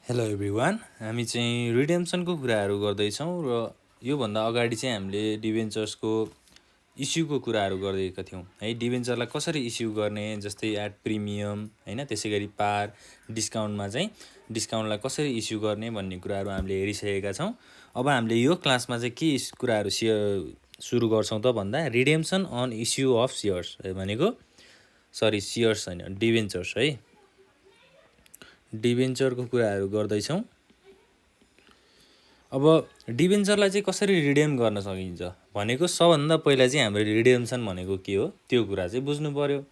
Hello everyone, हामी चाहिँ रिडेम्सनको कुराहरू गर्दैछौँ र योभन्दा अगाडि चाहिँ हामीले डिभेन्चर्सको इस्युको कुराहरू गरिरहेका थियौँ है। डिभेन्चरलाई कसरी इस्यु गर्ने, जस्तै एट प्रिमियम होइन, त्यसै गरी पार डिस्काउन्टमा चाहिँ डिस्काउन्टलाई कसरी इस्यु गर्ने भन्ने कुराहरू हामीले हेरिसकेका छौँ। अब हामीले यो क्लासमा चाहिँ के कुराहरू सुरु गर्छौँ त भन्दा redemption on issue of shares भनेको सेयर्स होइन, डिभेन्चर्स है, डिभेन्चरको कुराहरू गर्दैछौँ। अब डिभेन्चरलाई चाहिँ कसरी रिडेम गर्न सकिन्छ भनेको सबभन्दा पहिला चाहिँ हाम्रो रिडेम्सन भनेको के हो त्यो कुरा चाहिँ बुझ्नु पर्यो।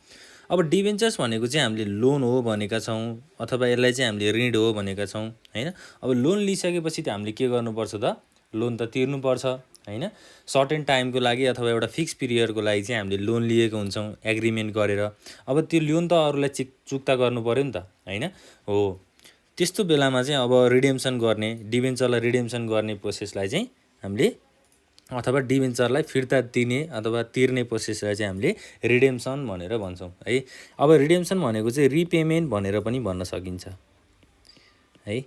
अब डिभेन्चर्स भनेको चाहिँ हामीले लोन हो भनेका छौँ, अथवा यसलाई चाहिँ हामीले ऋण हो भनेका छौँ होइन। अब लोन लिइसकेपछि त हामीले के गर्नुपर्छ त, लोन त तिर्नुपर्छ होइन। सर्टेन टाइमको लागि अथवा एउटा फिक्स पिरियडको लागि चाहिँ हामीले लोन लिएको हुन्छौँ एग्रिमेन्ट गरेर। अब त्यो लोन त अरूलाई चुक्ता गर्नु पऱ्यो नि त होइन हो। त्यस्तो बेलामा चाहिँ अब रिडेम्सन गर्ने, डिभेन्चरलाई रिडेम्सन गर्ने प्रोसेसलाई चाहिँ हामीले, अथवा डिभेन्चरलाई फिर्ता दिने अथवा तिर्ने प्रोसेसलाई चाहिँ हामीले रिडेम्सन भनेर भन्छौँ है। अब रिडेम्सन भनेको चाहिँ रिपेमेन्ट भनेर पनि भन्न सकिन्छ है।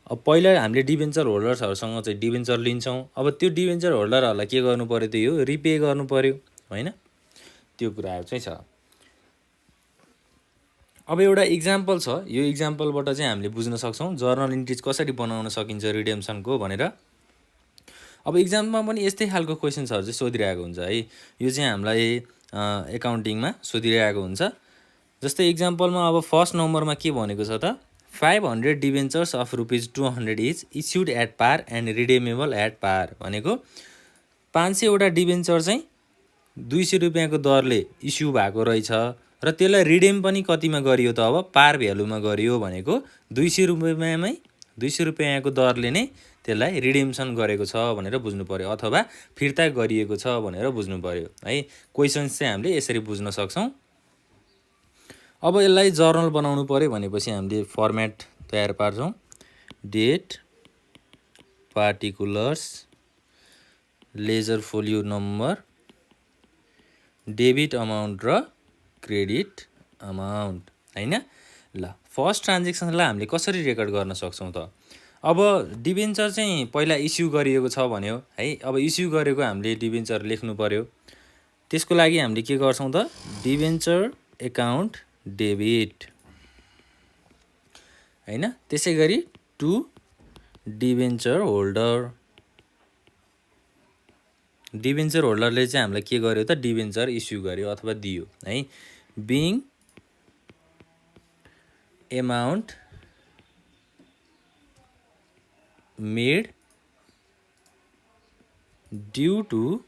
अब पहिला हामीले डिभेन्चर होल्डर्सहरूसँग चाहिँ डिभेन्चर लिन्छौँ। अब त्यो डिभेन्चर होल्डरहरूलाई के गर्नु पऱ्यो, त्यो यो रिपे गर्नु पऱ्यो होइन। त्यो कुराहरू चाहिँ छ। अब एउटा इक्जाम्पल छ, यो इक्जाम्पलबाट चाहिँ हामीले बुझ्न सक्छौँ जर्नल इन्ट्रिज कसरी बनाउन सकिन्छ रिडेम्सनको भनेर। अब इक्जाममा पनि यस्तै खालको क्वेसन्सहरू चाहिँ सोधिरहेको हुन्छ है। यो चाहिँ हामीलाई एकाउन्टिङमा सोधिरहेको हुन्छ। जस्तै इक्जाम्पलमा अब फर्स्ट नम्बरमा के भनेको छ त, 500 debentures of ₹200 each issued at par and redeemable at par भनेको 500वटा डिभेन्चर चाहिँ 200 रुपियाँको दरले इस्यु भएको रहेछ र त्यसलाई रिडेम पनि कतिमा गरियो त, अब पार भ्यालुमा गरियो भनेको 200 रुपियाँमै 200 रुपियाँको दरले नै त्यसलाई रिडेम्सन गरेको छ भनेर बुझ्नु पऱ्यो, अथवा फिर्ता गरिएको छ भनेर बुझ्नु पऱ्यो है। क्वेसन्स चाहिँ हामीले यसरी बुझ्न सक्छौँ। अब यसलाई जर्नल बनाउनु पऱ्यो भनेपछि हामीले फर्मेट तयार पार्छौँ, date, particulars, ledger folio number, debit amount र क्रेडिट अमाउन्ट होइन। ल फर्स्ट ट्रान्जेक्सनलाई हामीले कसरी रेकर्ड गर्न सक्छौँ त, अब डिभेन्चर चाहिँ पहिला इस्यु गरिएको छ भन्यो है। अब इस्यु गरेको हामीले डिभेन्चर लेख्नु पऱ्यो। त्यसको लागि हामीले के गर्छौँ त, डिभेन्चर एकाउन्ट डेबिट होइन। त्यसै गरी टु डिभेन्चर होल्डर, डिभेन्चर होल्डरले चाहिँ हामीलाई के गर्यो त, डिभेन्चर इस्यु गर्यो अथवा दियो है। Being amount made due to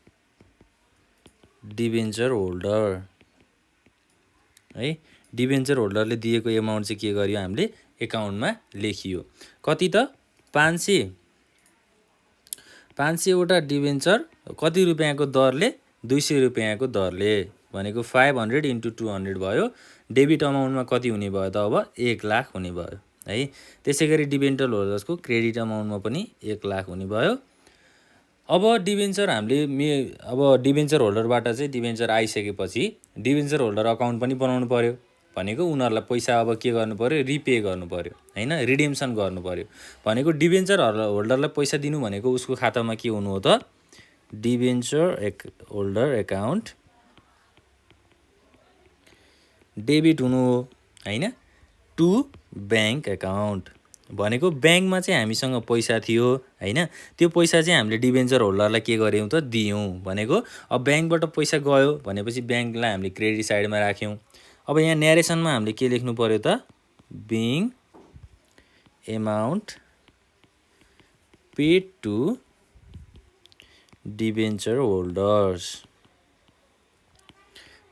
debenture holder है। डिभेन्चर होल्डरले दिएको एमाउन्ट चाहिँ के गर्यो, हामीले एकाउन्टमा लेखियो। कति त, 500वटा डिभेन्चर कति रुपियाँको दरले, 200 रुपियाँको दरले भनेको 500 × 200 भयो। डेबिट अमाउन्टमा कति हुने भयो त, अब 1 लाख हुने भयो है। त्यसै गरी डिभेन्चर होल्डर्सको क्रेडिट अमाउन्टमा पनि 1 लाख हुने भयो। अब डिभेन्चर हामीले अब डिभेन्चर होल्डरबाट चाहिँ डिभेन्चर आइसकेपछि डिभेन्चर होल्डर अकाउन्ट पनि बनाउनु पऱ्यो भनेको उनीहरूलाई पैसा अब के गर्नु पऱ्यो, रिपे गर्नु पऱ्यो होइन, रिडेम्सन गर्नु पऱ्यो भनेको डिभेन्चर होल्डरलाई पैसा दिनु भनेको उसको खातामा के हुनु हो त, डिभेन्चर होल्डर एकाउन्ट डेबिट हुनु हो होइन, टु ब्याङ्क एकाउन्ट भनेको ब्याङ्कमा चाहिँ हामीसँग पैसा थियो होइन। त्यो पैसा चाहिँ हामीले डिभेन्चर होल्डरलाई के गर्यौँ त, दियौँ भनेको। अब ब्याङ्कबाट पैसा गयो भनेपछि ब्याङ्कलाई हामीले क्रेडिट साइडमा राख्यौँ। अब यहाँ न्यारेसनमा हामीले के लेख्नु पऱ्यो त, being amount paid to debenture holders,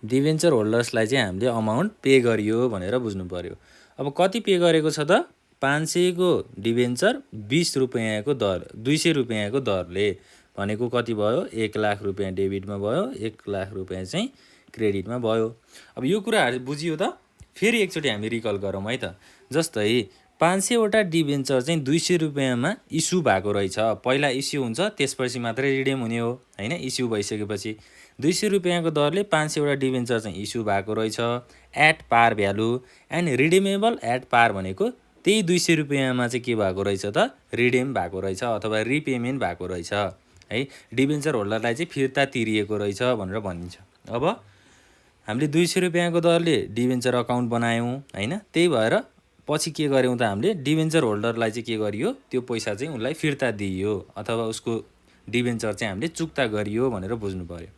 debenture होल्डर्सलाई चाहिँ हामीले अमाउन्ट पे गरियो भनेर बुझ्नु पऱ्यो। अब कति पे गरेको छ त, 500को डिभेन्चर 20 रुपियाँको दर, 200 रुपियाँको दरले भनेको कति भयो, 1 लाख रुपियाँ डेबिटमा भयो, 1 लाख रुपियाँ चाहिँ क्रेडिटमा भयो। अब यो कुराहरू बुझियो त, फेरि एकचोटि हामी रिकल गरौँ है त। जस्तै 500वटा डिभेन्चर चाहिँ 200 रुपियाँमा इस्यु भएको रहेछ। पहिला इस्यु हुन्छ त्यसपछि मात्रै रिडेम हुने हो होइन। इस्यु भइसकेपछि 200 रुपियाँको दरले 500वटा डिभेन्चर चाहिँ इस्यु भएको रहेछ at par value and redeemable at par भनेको त्यही 200 रुपियाँमा चाहिँ के भएको रहेछ त रिडेम भएको रहेछ अथवा रिपेमेन्ट भएको रहेछ है। डिबेन्चर होल्डरलाई चाहिँ फिर्ता तिरिएको रहेछ भनेर भनिन्छ। अब हामीले 200 रुपियाँको दरले डिबेन्चर अकाउन्ट बनायौँ हैन, त्यही भएर पछि के गर्यौँ त हामीले डिबेन्चर होल्डरलाई चाहिँ के गरियो त्यो पैसा चाहिँ उनलाई फिर्ता दिइयो अथवा उसको डिबेन्चर चाहिँ हामीले चुक्ता गरियो भनेर बुझ्नु पर्यो।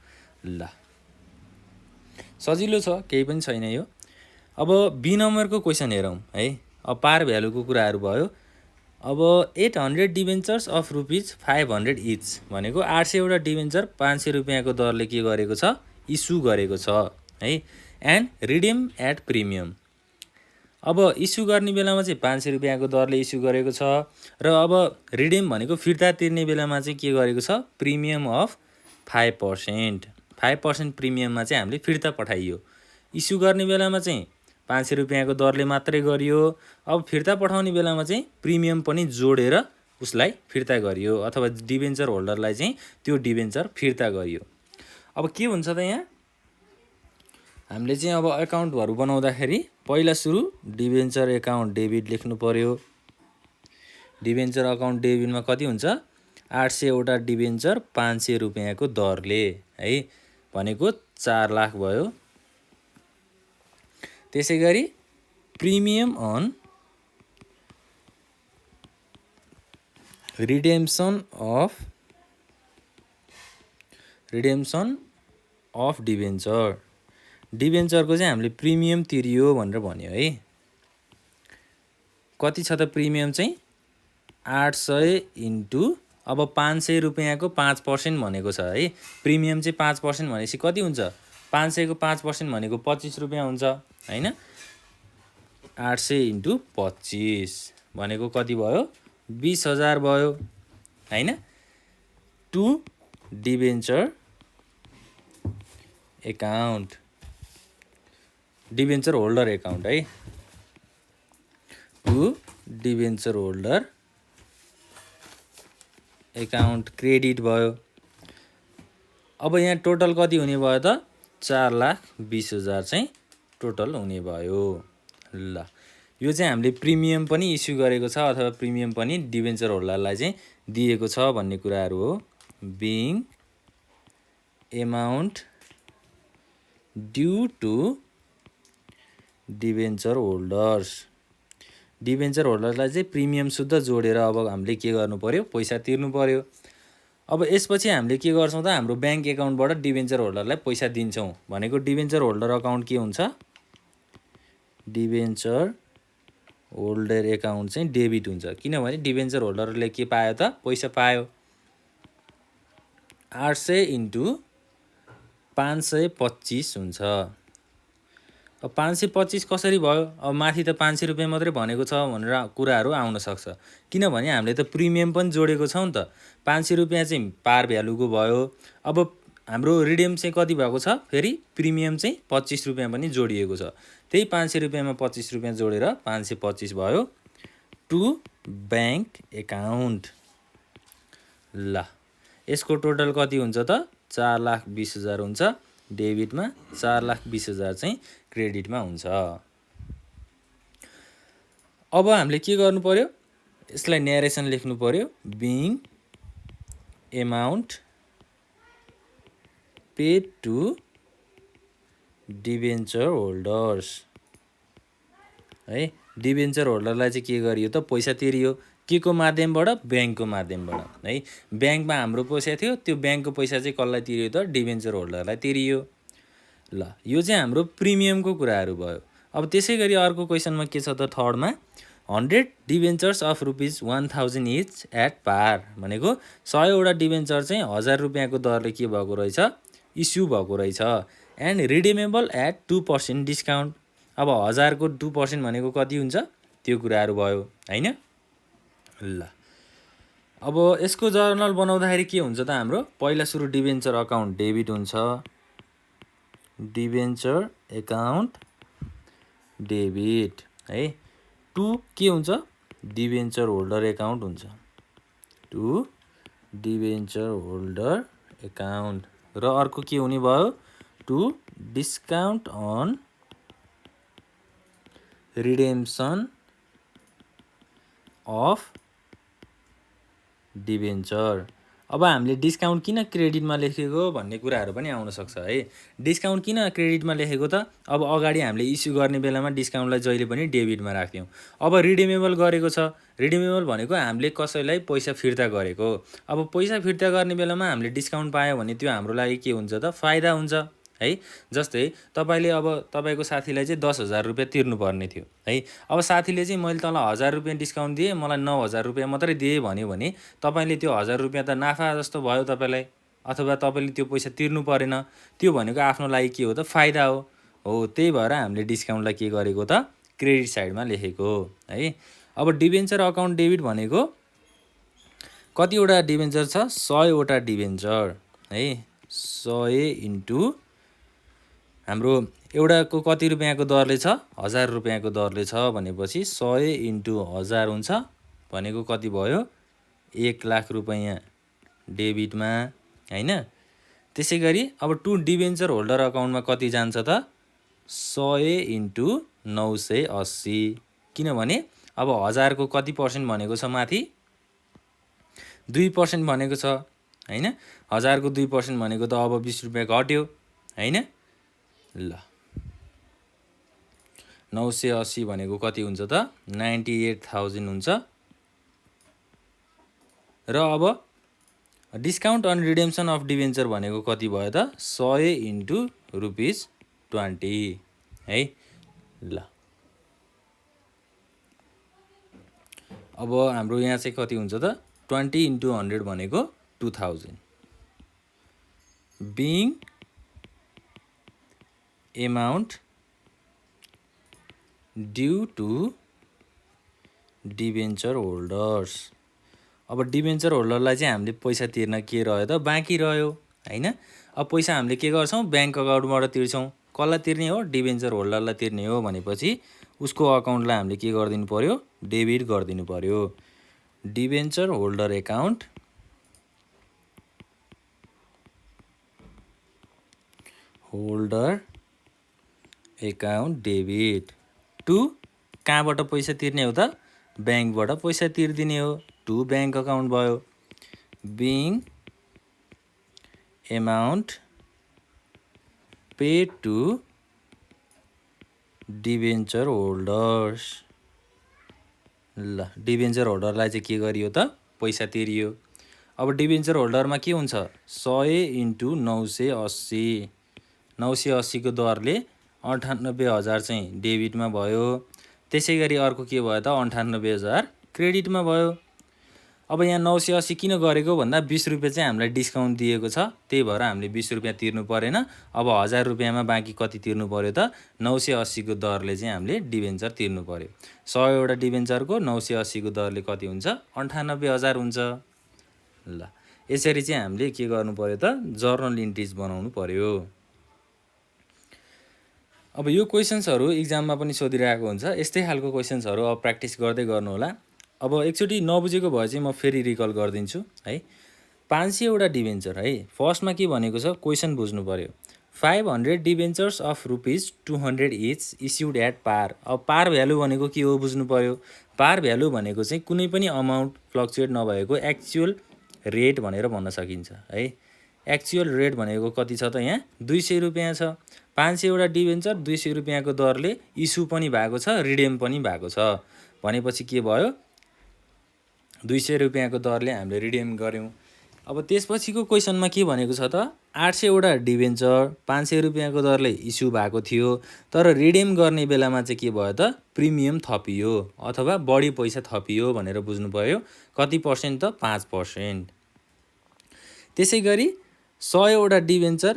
ल सजिलो छ, केही पनि छैन यो। अब बी नम्बरको क्वेसन हेरौँ है। अब पार भ्यालुको कुराहरू भयो। अब 800 डिबेन्चर्स अफ ₹500 इच भनेको 800 वटा डिबेन्चर 500 रुपियाँको दरले के गरेको छ इस्यु गरेको छ है। And redeem at premium. अब इस्यु गर्ने बेलामा चाहिँ 500 रुपियाँको दरले इस्यु गरेको छ र अब रिडिम भनेको फिर्ता तिर्ने बेलामा चाहिँ के गरेको छ प्रिमियम अफ 5%। 5% प्रिमियममा चाहिँ हामीले फिर्ता पठाइयो। इस्यु गर्ने बेलामा चाहिँ 500 रुपियाँको दरले मात्रै गरियो। अब फिर्ता पठाउने बेलामा चाहिँ प्रिमियम पनि जोडेर उसलाई फिर्ता गरियो अथवा डिबेन्चर होल्डरलाई चाहिँ त्यो डिबेन्चर फिर्ता गरियो। अब के हुन्छ त यहाँ हामीले चाहिँ अब एकाउन्टहरू बनाउँदाखेरि पहिला सुरु डिबेन्चर एकाउन्ट डेबिट लेख्नु पर्यो। डिबेन्चर अकाउन्ट डेबिटमा कति हुन्छ 800 वटा डिबेन्चर 500 रुपियाँको दरले है भनेको 4 लाख भयो। त्यसै गरी premium on redemption of debenture. डिबेन्चरको चाहिँ हामीले प्रिमियम तिरियो भनेर भन्यो है। कति छ त प्रिमियम चाहिँ 800 इन्टु अब 500 रुपियाँको 5% भनेको छ है। प्रिमियम चाहिँ 5% भनेपछि कति हुन्छ 500 को 5% भनेको 25 रुपियाँ हुन्छ हैन। 800 इन्टु 25 भनेको कति भयो 20,000 भयो हैन। To debenture account debenture holder account है। To debenture holder account credit भयो। अब यहाँ टोटल कति हुने भयो त 4,20,000 चाहिँ टोटल हुने भयो। ल यो चाहिँ हामीले प्रिमियम पनि इस्यु गरेको छ अथवा प्रिमियम पनि डिबेन्चर होल्डरलाई चाहिँ दिएको छ भन्ने कुराहरू हो। Being amount due to debenture holders. Debenture होल्डरलाई चाहिँ प्रिमियम शुद्ध जोडेर अब हामीले के गर्नु पर्यो पैसा तिर्नु पर्यो। अब यसपछि हामीले के गर्छौँ त हाम्रो ब्याङ्क एकाउन्टबाट डिबेन्चर होल्डरलाई पैसा दिन्छौँ भनेको डिबेन्चर होल्डर अकाउन्ट के हुन्छ डिबेन्चर होल्डर एकाउन्ट चाहिँ डेबिट हुन्छ। किनभने डिबेन्चर होल्डरले के पायो त पैसा पायो। 800 इन्टु 525 हुन्छ। अब 525 कसरी भयो अब माथि त 500 रुपियाँ मात्रै भनेको छ भनेर कुराहरू आउन सक्छ। किनभने हामीले त प्रिमियम पनि जोडेको छौँ नि त। 500 रुपियाँ चाहिँ पार भ्यालुको भयो। अब हाम्रो रिडेम चाहिँ कति भएको छ फेरि प्रिमियम चाहिँ 25 रुपियाँ पनि जोडिएको छ। त्यही 500 रुपियाँमा 25 रुपियाँ जोडेर 525 भयो टु ब्याङ्क एकाउन्ट। ल यसको टोटल कति हुन्छ त 4,20,000 हुन्छ डेबिटमा 4,20,000 चाहिँ क्रेडिटमा हुन्छ। अब हामीले के गर्नु पर्यो यसलाई न्यारेसन लेख्नु पर्यो। Being amount paid to debenture holders है। डिबेन्चर होल्डरलाई चाहिँ के गरियो त पैसा तिरियो के को माध्यमबाट ब्याङ्कको माध्यमबाट है। ब्याङ्कमा हाम्रो पैसा थियो त्यो ब्याङ्कको पैसा चाहिँ कसलाई तिरियो त डिबेन्चर होल्डरलाई तिरियो। ल यो चाहिँ हाम्रो प्रिमियमको कुराहरू भयो। अब त्यसै गरी अर्को क्वेसनमा के छ त थर्डमा 100 डिबेन्चर्स अफ ₹1,000 इच एट पार भनेको 100 वटा डिबेन्चर चाहिँ 1000 रुपियाँको दरले के भएको रहेछ इस्यु भएको रहेछ। And redeemable at 2% discount. अब 1000 को 2% भनेको कति हुन्छ त्यो कुराहरू भयो हैन। ल अब यसको जर्नल बनाउँदाखेरि के हुन्छ त हाम्रो पहिला सुरु डिबेन्चर अकाउन्ट डेबिट हुन्छ। डिबेन्चर एकाउन्ट डेबिट है। टु के हुन्छ डिबेन्चर होल्डर एकाउन्ट हुन्छ। टु डिबेन्चर होल्डर एकाउन्ट र अर्को के हुने भयो to discount on redemption of debenture. अब हामीले डिस्काउन्ट किन क्रेडिटमा लेखेको भन्ने कुराहरू पनि आउन सक्छ है। डिस्काउन्ट किन क्रेडिटमा लेखेको त? अब अगाडि हामीले इस्यु गर्ने बेलामा डिस्काउन्टलाई जहिले पनि डेबिटमा राख्थ्यौँ। अब रिडिमेबल गरेको छ, रिडिमेबल भनेको हामीले कसैलाई पैसा फिर्ता गरेको। अब पैसा फिर्ता गर्ने बेलामा हामीले डिस्काउन्ट पायो भने त्यो हाम्रो लागि के हुन्छ त? फाइदा हुन्छ है। जस्तै तपाईँले अब तपाईँको साथीलाई चाहिँ 10,000 रुपियाँ तिर्नुपर्ने थियो है। अब साथीले चाहिँ मैले तँलाई 1,000 रुपियाँ डिस्काउन्ट दिएँ, मलाई 9,000 रुपियाँ मात्रै दिएँ भन्यो भने तपाईँले त्यो 1,000 रुपियाँ त नाफा जस्तो भयो तपाईँलाई, अथवा तपाईँले त्यो पैसा तिर्नु परेन। त्यो भनेको आफ्नो लागि के हो त? फाइदा हो। त्यही भएर हामीले डिस्काउन्टलाई के गरेको त? क्रेडिट साइडमा लेखेको है। अब डिबेन्चर अकाउन्ट डेबिट भनेको कतिवटा डिबेन्चर छ? 100 वटा डिबेन्चर है। 100 इन्टु हाम्रो एउटाको कति रुपियाँको दरले छ? 1,000 रुपियाँको दरले छ भनेपछि 100 इन्टु 1,000 हुन्छ भनेको कति भयो? 1,00,000 रुपियाँ डेबिटमा हैन। त्यसै गरी अब टु डिबेन्चर होल्डर अकाउन्टमा कति जान्छ त? 100 इन्टु 980। किनभने अब 1,000 को कति पर्सेन्ट भनेको छ माथि? 2% भनेको छ हैन। 1,000 को 2% भनेको त अब 20 रुपियाँ घट्यो हैन। ल 980 भनेको कति हुन्छ त? 98,000 हुन्छ। र अब discount on redemption of debenture भनेको कति भयो त? 100 इन्टु ₹20 है। ल अब हाम्रो यहाँ चाहिँ कति हुन्छ त? 20 इन्टु 100 भनेको 2000। Being amount due to debenture holders. अब डिबेन्चर होल्डरलाई चाहिँ हामीले पैसा तिर्न के रह्यो त? बाँकी रह्यो हैन। अब पैसा हामीले के गर्छौँ? ब्याङ्क अकाउन्टबाट तिर्छौँ। कसलाई तिर्ने हो? डिबेन्चर होल्डरलाई तिर्ने हो भनेपछि उसको अकाउन्टलाई हामीले के गरिदिनु पर्यो? डेबिट गरिदिनु पर्यो। Debenture holder account debit to कहाँबाट पैसा तिर्ने हो त? ब्याङ्कबाट पैसा तिर्दिने हो। टु ब्याङ्क अकाउन्ट भयो। Being amount paid to debenture holders. ल डिबेन्चर होल्डरलाई चाहिँ के गरियो त? पैसा तिरियो। अब डिबेन्चर होल्डरमा के हुन्छ? 100 इन्टु 980। 980 को दरले 98,000 चाहिँ डेबिटमा भयो। त्यसै गरी अर्को के भयो त? 98,000 क्रेडिटमा भयो। अब यहाँ 980 किन गरेको भन्दा 20 रुपियाँ चाहिँ हामीलाई डिस्काउन्ट दिएको छ, त्यही भएर हामीले 20 रुपियाँ तिर्नु परेन। अब 1,000 रुपियाँमा बाँकी कति तिर्नु पर्यो त? 980 को दरले चाहिँ हामीले डिबेन्चर तिर्नु पर्यो। 100 वटा डिबेन्चरको 980 को दरले कति हुन्छ? 98,000 हुन्छ। ल यसरी चाहिँ हामीले के गर्नु पर्यो त? जर्नल इन्ट्रिज बनाउनु पर्यो। अब यो क्वेसन्सहरू इक्जाममा पनि सोधिरहेको हुन्छ। यस्तै खालको क्वेसन्सहरू अब प्र्याक्टिस गर्दै गर्नु होला। अब एकचोटि नबुझेको भए चाहिँ म फेरि रिकल गरिदिन्छु है। 500 वटा डिबेन्चर है। फर्स्टमा के भनेको छ? क्वेसन बुझ्नु पर्यो। 500 debentures of ₹200 each issued at par. अब पार भ्यालु भनेको के हो बुझ्नु पर्यो। पार भ्यालु भनेको चाहिँ कुनै पनि अमाउन्ट फ्लक्चुएट नभएको एक्चुअल रेट भनेर भन्न सकिन्छ है। एक्चुअल रेट भनेको कति छ त? यहाँ 200 रुपियाँ छ। 500 वटा डिबेन्चर 200 रुपियाँको दरले इस्यु पनि भएको छ, रिडेम पनि भएको छ भनेपछि के भयो? 200 रुपियाँको दरले हामीले रिडेम गऱ्यौँ। अब त्यसपछिको क्वेसनमा के भनेको छ त? 800 वटा डिबेन्चर 500 रुपियाँको दरले इस्यु भएको थियो, तर रिडेम गर्ने बेलामा चाहिँ के भयो त? प्रिमियम थपियो अथवा बढी पैसा थपियो भनेर बुझ्नु पर्यो। कति पर्सेन्ट त? 5%। त्यसै गरी 100 वटा डिबेन्चर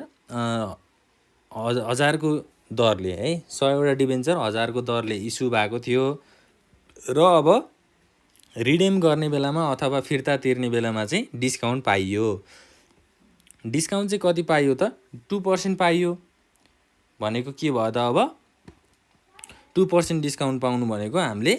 1,000 को दरले है। 100 वटा डिबेन्चर 1,000 को दरले इस्यु भएको थियो र अब रिडेम गर्ने बेलामा अथवा फिर्ता तिर्ने बेलामा चाहिँ डिस्काउन्ट पाइयो। डिस्काउन्ट चाहिँ कति पाइयो त? 2% पाइयो भनेको के भयो त? अब 2% डिस्काउन्ट पाउनु भनेको हामीले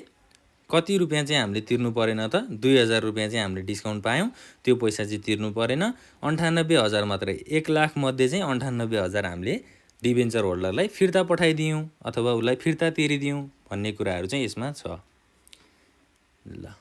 कति रुपियाँ चाहिँ हामीले तिर्नु परेन त? 2,000 रुपियाँ चाहिँ हामीले डिस्काउन्ट पायौँ। त्यो पैसा चाहिँ तिर्नु परेन। 98,000 मात्रै। 1,00,000 मध्ये चाहिँ 98,000 हामीले डिबेन्चर होल्डरलाई फिर्ता पठाइदियौँ अथवा उसलाई फिर्ता तिरिदियौँ भन्ने कुराहरू चाहिँ यसमा छ। ल